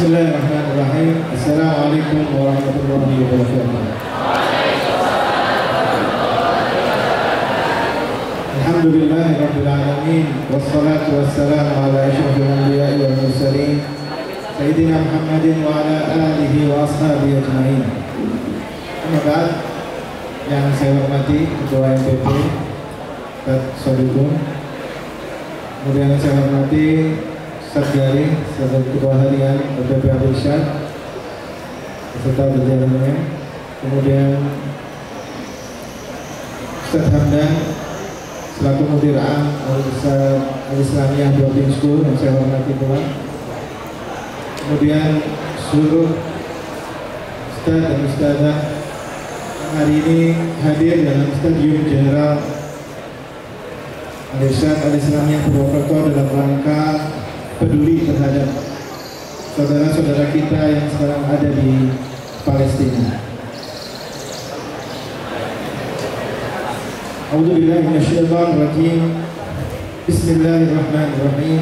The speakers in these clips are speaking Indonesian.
Bismillahirrahmanirrahim. Assalamualaikum warahmatullahi wabarakatuh. Alhamdulillahirabbil alamin wassalatu wassalamu ala asyrofil anbiya'i wal mursalin sayyidina Muhammadin wa ala alihi wa ashabihi ajmain. Semoga yang saya hormati Ketua MPP Ustaz Sodiqun, kemudian saya hormati Satgari, Ketua Harian MPP Abdul Syad beserta jajarannya, kemudian Ustaz Hamdan selaku Mudir Am Al-Islamiyah Boarding School yang saya hormati pula, kemudian seluruh Ustaz dan Ustazah hari ini hadir dalam Stadium Jenderal Al-Irsyad Al-Islamiyah Purwokerto dalam rangka peduli terhadap saudara-saudara kita yang sekarang ada di Palestina. A'udzubillahi minasyaitonir rajim. Bismillahirrahmanirrahim.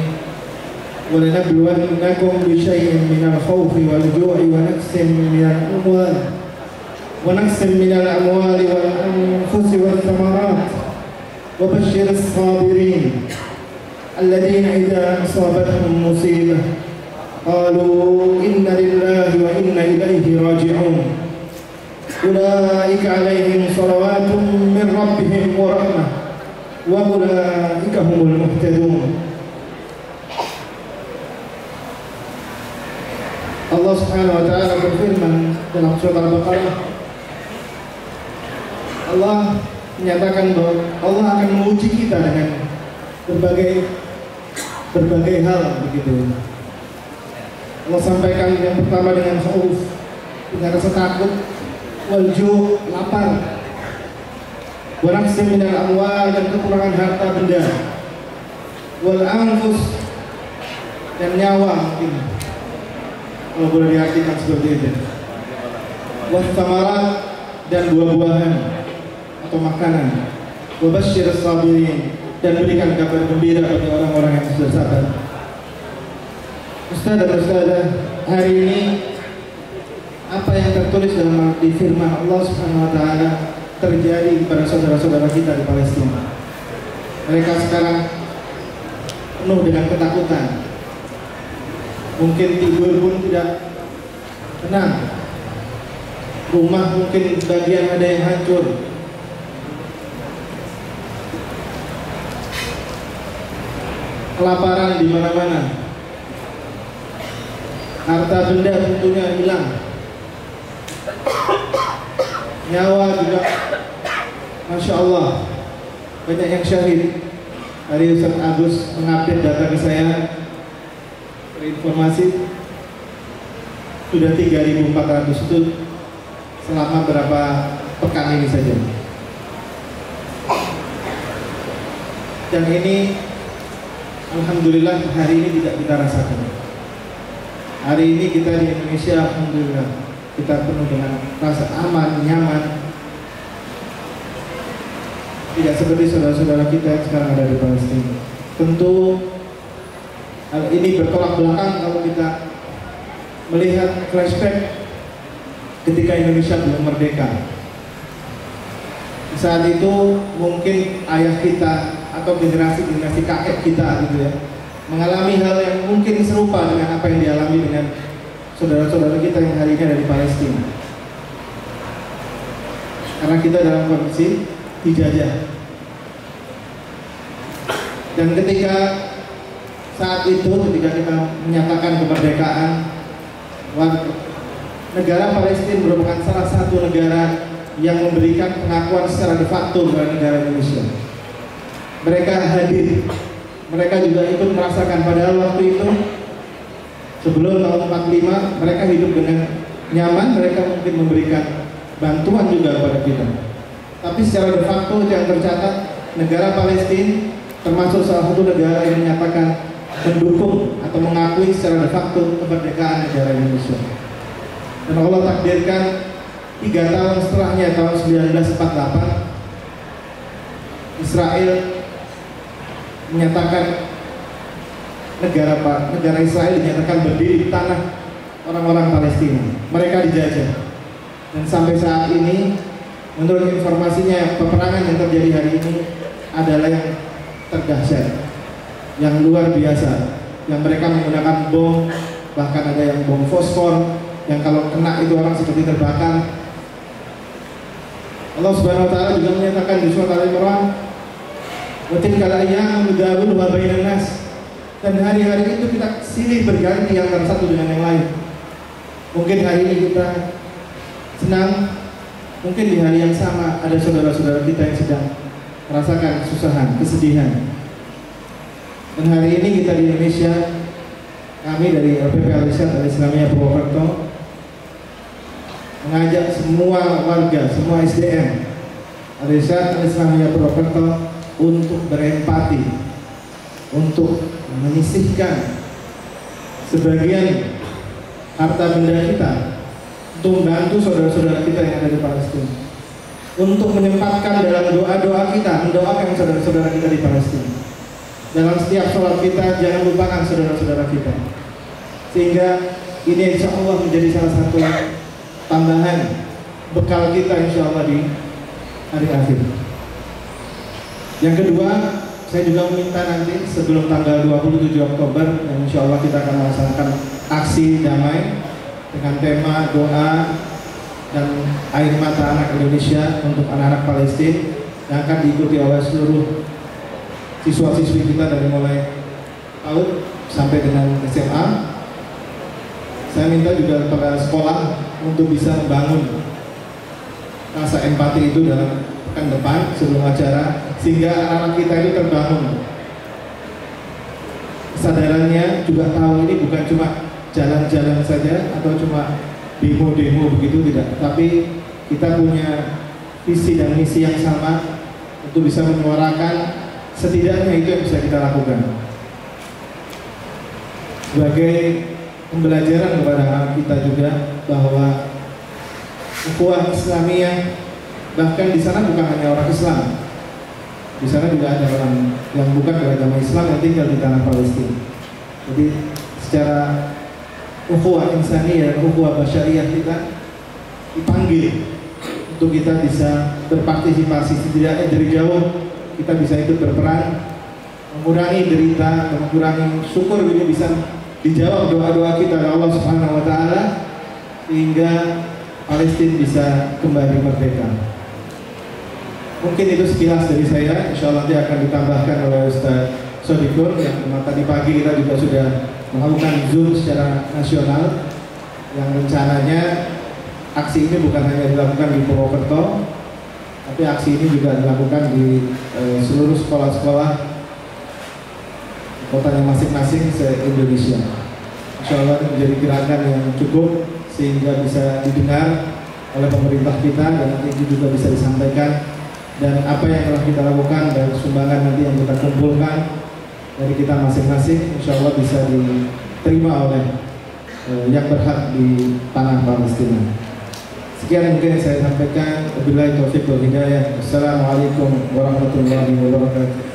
Wa lanabluwannakum bi syai'in minal khawfi wal ju'i wa naqsin minal amwali wal anfusi wath thamarat wa basyyiris sabirin الذين إذا أصابتهم مصيبة قالوا إنا لله وإنا إليه راجعون أولئك عليهم صلوات من ربهم ورحمة وأولئك هم المهتدون. Allah Subhanahu wa taala berfirman dalam surat Al-Baqarah, Allah menyatakan bahwa Allah akan menguji kita dengan berbagai hal begitu. Allah sampaikan yang pertama dengan khauf, dengan rasa takut, wal ju', lapar, wa naqsin minal amwal, dan kekurangan harta benda, wal anfus, dan nyawa mungkin kalau boleh diartikan seperti itu, was thamarat, dan buah-buahan atau makanan, wa basyyiris sabirin, dan berikan kabar gembira bagi orang-orang yang sudah sabar. Ustaz dan Ustazah, hari ini apa yang tertulis dalam di firman Allah Subhanahu wa taala terjadi kepada saudara-saudara kita di Palestina. Mereka sekarang penuh dengan ketakutan. Mungkin tidur pun tidak tenang. Rumah mungkin bagian ada yang hancur. Kelaparan di mana-mana, harta benda tentunya hilang, nyawa juga, masya Allah, banyak yang syahid. Hari Ustaz Agus mengupdate data ke saya, informasi sudah 3.400 itu selama berapa pekan ini saja, dan ini alhamdulillah hari ini tidak kita rasakan. Hari ini kita di Indonesia alhamdulillah kita penuh dengan rasa aman, nyaman. Tidak seperti saudara-saudara kita yang sekarang ada di Palestina. Tentu hal ini bertolak belakang kalau kita melihat flashback ketika Indonesia belum merdeka. Saat itu mungkin ayah kita atau generasi kakek kita gitu ya, mengalami hal yang mungkin serupa dengan apa yang dialami dengan saudara-saudara kita yang hari ini ada di Palestina. Karena kita dalam kondisi dijajah. Dan ketika saat itu, ketika kita menyatakan kemerdekaan, negara Palestina merupakan salah satu negara yang memberikan pengakuan secara de facto kepada negara Indonesia. Mereka hadir, mereka juga ikut merasakan. Padahal waktu itu sebelum tahun 45 mereka hidup dengan nyaman, mereka mungkin memberikan bantuan juga kepada kita. Tapi secara de facto yang tercatat, negara Palestina termasuk salah satu negara yang menyatakan mendukung atau mengakui secara de facto kemerdekaan negara Indonesia. Dan Allah takdirkan 3 tahun setelahnya, tahun 1948, Israel menyatakan negara Israel dinyatakan berdiri di tanah orang-orang Palestina. Mereka dijajah. Dan sampai saat ini, menurut informasinya, peperangan yang terjadi hari ini adalah yang terdahsyat, yang luar biasa, yang mereka menggunakan bom, bahkan ada yang bom fosfor, yang kalau kena itu orang seperti terbakar. Allah Subhanahu wa taala juga menyatakan di surat Al-Imran, "Wa tilkal ayyamu nudawiluha bainan nas." Dan hari-hari itu kita silih berganti antara satu dengan yang lain. Mungkin hari ini kita senang, mungkin di hari yang sama ada saudara-saudara kita yang sedang merasakan kesusahan, kesedihan. Dan hari ini kita di Indonesia, kami dari LPP Al-Irsyad Al-Islamiyah Purwokerto mengajak semua warga, semua SDM Al-Irsyad Al-Islamiyah Purwokerto untuk berempati, untuk menyisihkan sebagian harta benda kita untuk membantu saudara-saudara kita yang ada di Palestina, untuk menyempatkan dalam doa-doa kita mendoakan saudara-saudara kita di Palestina. Dalam setiap sholat kita jangan lupakan saudara-saudara kita, sehingga ini insya Allah menjadi salah satu tambahan bekal kita insya Allah di hari akhir. Yang kedua, saya juga meminta nanti sebelum tanggal 27 Oktober yang insya Allah kita akan melaksanakan aksi damai dengan tema doa dan air mata anak Indonesia untuk anak-anak Palestina, yang akan diikuti oleh seluruh siswa-siswi kita dari mulai PAUD sampai dengan SMA. Saya minta juga kepada sekolah untuk bisa membangun rasa empati itu dalam pekan depan sebelum acara, sehingga anak-anak kita itu terbangun kesadarannya, juga tahu ini bukan cuma jalan-jalan saja atau cuma demo-demo begitu, tidak, tapi kita punya visi dan misi yang sama untuk bisa menyuarakan setidaknya itu yang bisa kita lakukan sebagai pembelajaran kepada anak kita juga bahwa ukhuwah Islamiyah, bahkan di sana bukan hanya orang Islam, di sana juga ada orang yang bukan beragama Islam yang tinggal di tanah Palestina. Jadi secara ukhuwah insaniyah, ukhuwah basyariyah, kita dipanggil untuk kita bisa berpartisipasi, setidaknya dari jauh kita bisa ikut berperan mengurangi derita, mengurangi syukur ini bisa dijawab doa-doa kita oleh Allah Subhanahu wa taala, sehingga Palestina bisa kembali merdeka. Mungkin itu sekilas dari saya. Insya Allah nanti akan ditambahkan oleh Ustaz Sodikur, yang tadi pagi kita juga sudah melakukan Zoom secara nasional, yang rencananya aksi ini bukan hanya dilakukan di Purwokerto, tapi aksi ini juga dilakukan di seluruh sekolah-sekolah kotanya masing-masing se-Indonesia. Insya Allah menjadi gerakan yang cukup sehingga bisa didengar oleh pemerintah kita, dan nanti juga bisa disampaikan, dan apa yang telah kita lakukan dan sumbangan nanti yang kita kumpulkan dari kita masing-masing insya Allah bisa diterima oleh yang berhak di tanah Palestina. Sekian mungkin saya sampaikan. Wabillahi taufiq wal hidayah. Assalamualaikum warahmatullahi wabarakatuh.